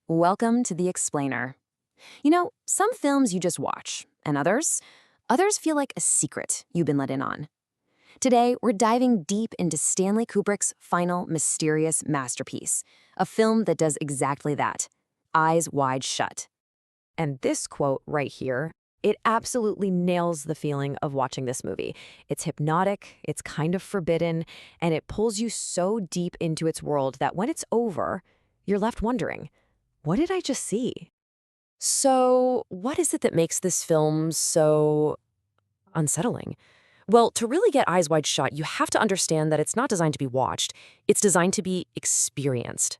Welcome to The Explainer. You know, some films you just watch, and others feel like a secret you've been let in on. Today, we're diving deep into Stanley Kubrick's final mysterious masterpiece, a film that does exactly that, eyes wide shut. And this quote right here, it absolutely nails the feeling of watching this movie. It's hypnotic, it's kind of forbidden, and it pulls you so deep into its world that when it's over, you're left wondering, what did I just see? So, what is it that makes this film so unsettling? Well, to really get eyes wide shut, you have to understand that it's not designed to be watched. It's designed to be experienced.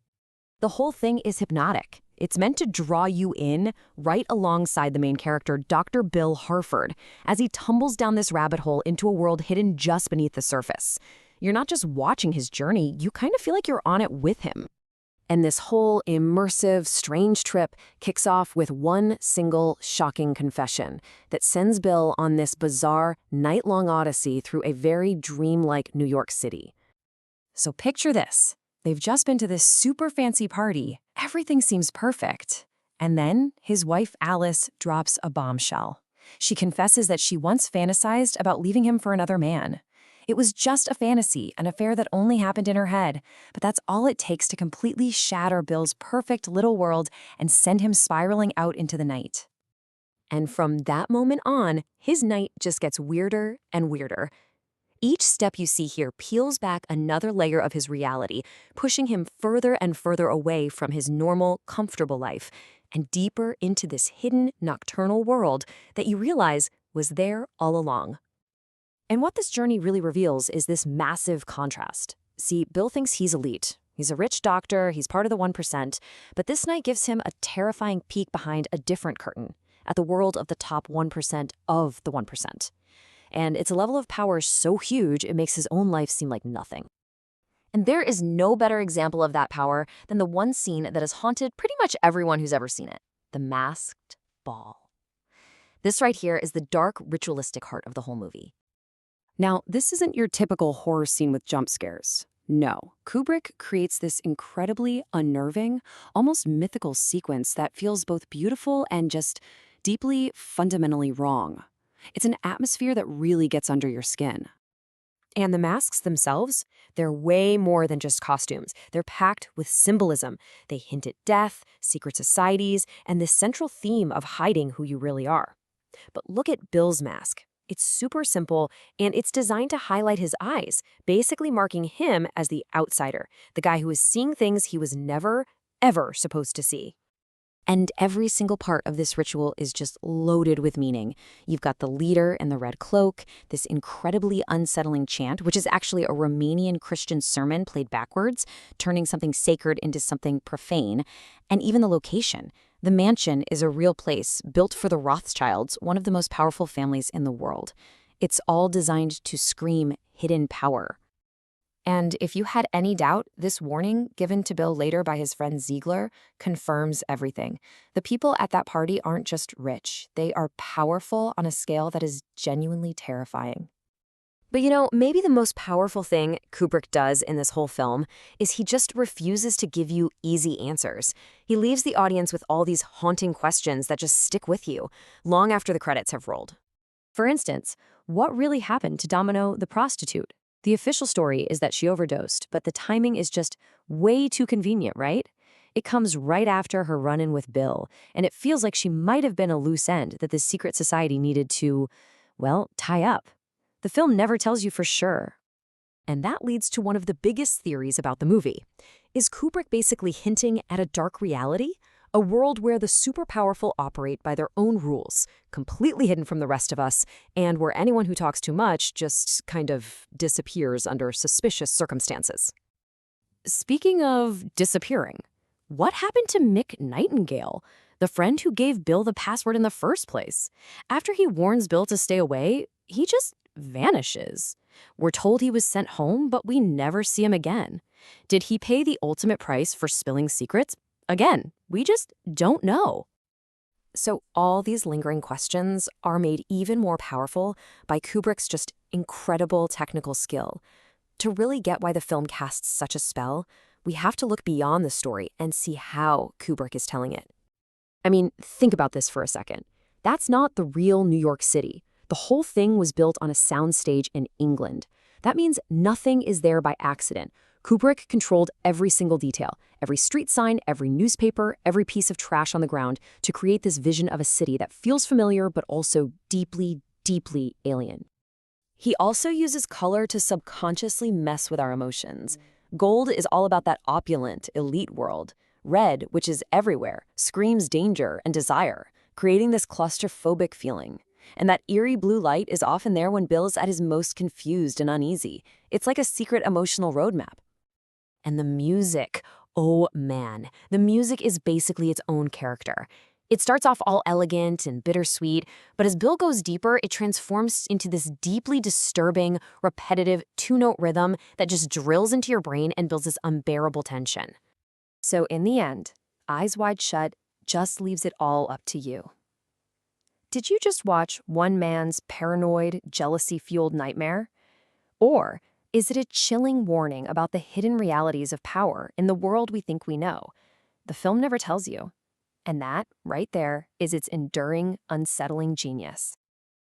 The whole thing is hypnotic. It's meant to draw you in right alongside the main character, Dr. Bill Harford, as he tumbles down this rabbit hole into a world hidden just beneath the surface. You're not just watching his journey, you kind of feel like you're on it with him. And this whole immersive, strange trip kicks off with one single shocking confession that sends Bill on this bizarre, night-long odyssey through a very dreamlike New York City. So picture this. They've just been to this super fancy party. Everything seems perfect. And then his wife Alice drops a bombshell. She confesses that she once fantasized about leaving him for another man. It was just a fantasy, an affair that only happened in her head, but that's all it takes to completely shatter Bill's perfect little world and send him spiraling out into the night. And from that moment on, his night just gets weirder and weirder. Each step you see here peels back another layer of his reality, pushing him further and further away from his normal, comfortable life, and deeper into this hidden, nocturnal world that you realize was there all along. And what this journey really reveals is this massive contrast. See, Bill thinks he's elite. He's a rich doctor, he's part of the 1%, but this night gives him a terrifying peek behind a different curtain, at the world of the top 1% of the 1%. And it's a level of power so huge it makes his own life seem like nothing. And there is no better example of that power than the one scene that has haunted pretty much everyone who's ever seen it, the masked ball. This right here is the dark, ritualistic heart of the whole movie. Now, this isn't your typical horror scene with jump scares. No, Kubrick creates this incredibly unnerving, almost mythical sequence that feels both beautiful and just deeply, fundamentally wrong. It's an atmosphere that really gets under your skin. And the masks themselves, they're way more than just costumes. They're packed with symbolism. They hint at death, secret societies, and this central theme of hiding who you really are. But look at Bill's mask. It's super simple, and it's designed to highlight his eyes, basically marking him as the outsider, the guy who is seeing things he was never, ever supposed to see. And every single part of this ritual is just loaded with meaning. You've got the leader in the red cloak, this incredibly unsettling chant, which is actually a Romanian Christian sermon played backwards, turning something sacred into something profane, and even the location. The mansion is a real place built for the Rothschilds, one of the most powerful families in the world. It's all designed to scream hidden power. And if you had any doubt, this warning given to Bill later by his friend Ziegler confirms everything. The people at that party aren't just rich. They are powerful on a scale that is genuinely terrifying. But you know, maybe the most powerful thing Kubrick does in this whole film is he just refuses to give you easy answers. He leaves the audience with all these haunting questions that just stick with you long after the credits have rolled. For instance, what really happened to Domino the prostitute? The official story is that she overdosed, but the timing is just way too convenient, right? It comes right after her run-in with Bill, and it feels like she might have been a loose end that the secret society needed to, well, tie up. The film never tells you for sure. And that leads to one of the biggest theories about the movie. Is Kubrick basically hinting at a dark reality? A world where the super powerful operate by their own rules, completely hidden from the rest of us, and where anyone who talks too much just kind of disappears under suspicious circumstances. Speaking of disappearing, what happened to Mick Nightingale, the friend who gave Bill the password in the first place? After he warns Bill to stay away, he just vanishes. We're told he was sent home, but we never see him again. Did he pay the ultimate price for spilling secrets? Again, we just don't know. So all these lingering questions are made even more powerful by Kubrick's just incredible technical skill. To really get why the film casts such a spell, we have to look beyond the story and see how Kubrick is telling it. I mean, think about this for a second. That's not the real New York City. The whole thing was built on a soundstage in England. That means nothing is there by accident. Kubrick controlled every single detail, every street sign, every newspaper, every piece of trash on the ground to create this vision of a city that feels familiar but also deeply, deeply alien. He also uses color to subconsciously mess with our emotions. Gold is all about that opulent, elite world. Red, which is everywhere, screams danger and desire, creating this claustrophobic feeling. And that eerie blue light is often there when Bill's at his most confused and uneasy. It's like a secret emotional roadmap. And the music, oh man, the music is basically its own character. It starts off all elegant and bittersweet, but as Bill goes deeper, it transforms into this deeply disturbing, repetitive two-note rhythm that just drills into your brain and builds this unbearable tension. So in the end, Eyes Wide Shut just leaves it all up to you. Did you just watch one man's paranoid, jealousy-fueled nightmare? Or is it a chilling warning about the hidden realities of power in the world we think we know? The film never tells you. And that, right there, is its enduring, unsettling genius.